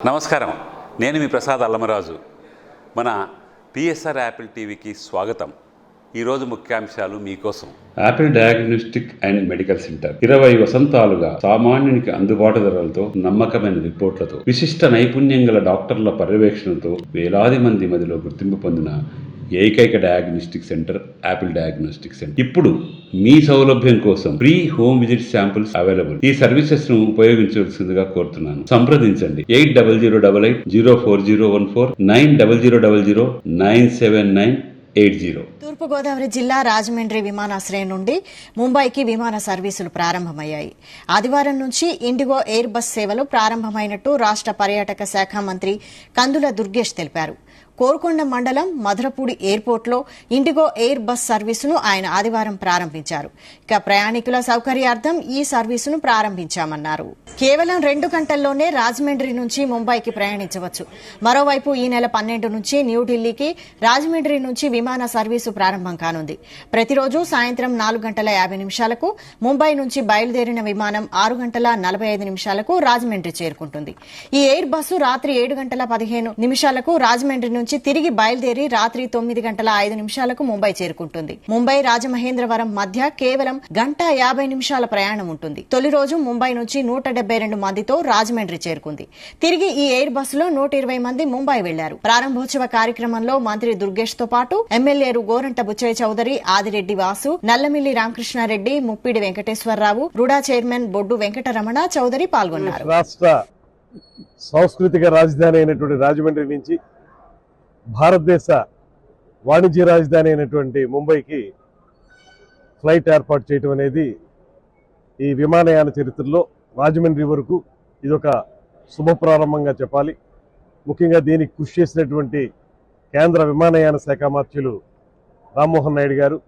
నమస్కారం, నేను మీ ప్రసాద్ అల్లమరాజు. మన పిఎస్ఆర్ యాపిల్ టీవీకి స్వాగతం. ఈరోజు ముఖ్యాంశాలు మీకోసం. Apple diagnostic and medical centre 20 వసంతాలుగా సామాన్యునికి అందుబాటు ధరలతో, నమ్మకమైన రిపోర్ట్లతో, విశిష్ట నైపుణ్యం గల డాక్టర్ల పర్యవేక్షణతో వేలాది మంది మధ్యలో గుర్తింపు పొందిన ఏకైక diagnostic centre Apple diagnostic centre. ఇప్పుడు మీ సౌలభ్యం కోసం free home visit samples available. ఈ సర్వీసెస్ ను ఉపయోగించవలసిందిగా కోరుతున్నాను. సంప్రదించండి 8000880414 9000097980. తూర్పుగోదావరి జిల్లా రాజమండ్రి విమానాశ్రయం నుండి ముంబైకి విమాన సర్వీసులు ప్రారంభమయ్యాయి. ఆదివారం నుంచి ఇండిగో ఎయిర్ బస్ సేవలు ప్రారంభమైనట్టు రాష్ట్ర పర్యాటక శాఖ మంత్రి కందుల దుర్గేష్ తెలిపారు. కోరుకొండ మండలం మధురపూడి ఎయిర్పోర్ట్లో ఇండిగో ఎయిర్ బస్ సర్వీసును ఆయన ఆదివారం ప్రారంభించారు. ఇక ప్రయాణికుల సౌకర్యార్థం ఈ సర్వీసును ప్రారంభించామన్నారు. కేవలం 2 గంటల్లోనే రాజమండ్రి నుంచి ముంబైకి ప్రయాణించవచ్చు. మరోవైపు ఈ నెల 12 నుంచి న్యూఢిల్లీకి రాజమండ్రి నుంచి విమాన సర్వీసు ప్రారంభం కానుంది. ప్రతిరోజు సాయంత్రం 4:50 ముంబై నుంచి బయలుదేరిన విమానం 6:45 రాజమండ్రి చేరుకుంటుంది. ఈ ఎయిర్ బస్సు రాత్రి 7:15 రాజమండ్రి నుంచి తిరిగి బయలుదేరి రాత్రి 9:05 ముంబై చేరుకుంటుంది. ముంబై రాజమహేంద్రవరం మధ్య కేవలం 1:50 ప్రయాణం ఉంటుంది. తొలి రోజు ముంబై నుంచి 172 మందితో రాజమండ్రి చేరుకుంది. తిరిగి ఈ ఎయిర్ బస్సులో 120 మంది ముంబై వెళ్లారు. ప్రారంభోత్సవ కార్యక్రమంలో మంత్రి దుర్గేష్ తో పాటు ఎమ్మెల్యేలు గోరంట బుచ్చయ్య చౌదరి, ఆదిరెడ్డి వాసు, నల్లమిల్లి రామకృష్ణారెడ్డి, ముప్పిడి వెంకటేశ్వరరావు, రుడా చైర్మన్ బొడ్డు వెంకటరమణ చౌదరి పాల్గొన్నారు. రాష్ట్ర సాంస్కృతిక రాజధాని అయినటువంటి రాజమండ్రి నుంచి భారతదేశ వాణిజ్య రాజధాని అయినటువంటి ముంబైకి ఫ్లైట్ ఏర్పాటు చేయడం అనేది ఈ విమానయాన చరిత్రలో రాజమండ్రి వరకు ఇదొక శుభ ప్రారంభంగా చెప్పాలి. ముఖ్యంగా దీనికి కృషి చేసినటువంటి కేంద్ర విమానయాన శాఖ మంత్రులు రామ్మోహన్ నాయుడు గారు,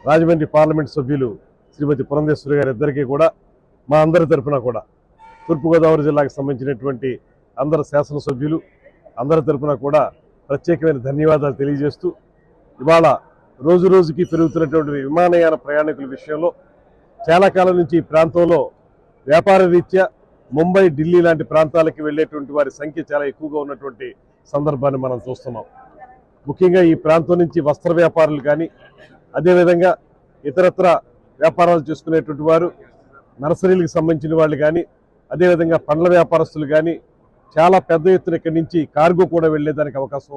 రాజమండ్రి పార్లమెంట్ సభ్యులు శ్రీమతి పురంధేశ్వరి గారు ఇద్దరికీ కూడా మా అందరి తరఫున కూడా, తూర్పుగోదావరి జిల్లాకు సంబంధించినటువంటి అందరు శాసనసభ్యులు అందరి తరఫున కూడా ప్రత్యేకమైన ధన్యవాదాలు తెలియజేస్తూ, ఇవాళ రోజు రోజుకి పెరుగుతున్నటువంటి విమానయాన ప్రయాణికుల విషయంలో చాలా కాలం నుంచి ఈ ప్రాంతంలో వ్యాపార రీత్యా ముంబై, ఢిల్లీ లాంటి ప్రాంతాలకి వెళ్ళేటువంటి వారి సంఖ్య చాలా ఎక్కువగా ఉన్నటువంటి సందర్భాన్ని మనం చూస్తున్నాం. ముఖ్యంగా ఈ ప్రాంతం నుంచి వస్త్ర వ్యాపారులు కానీ, అదేవిధంగా ఇతరత్ర వ్యాపారాలు చేసుకునేటువంటి వారు, నర్సరీలకు సంబంధించిన వాళ్ళు కానీ, అదేవిధంగా పండ్ల వ్యాపారస్తులు కానీ చాలా పెద్ద ఎత్తున ఇక్కడి నుంచి కార్గో కూడా వెళ్లేదానికి అవకాశం ఉంది.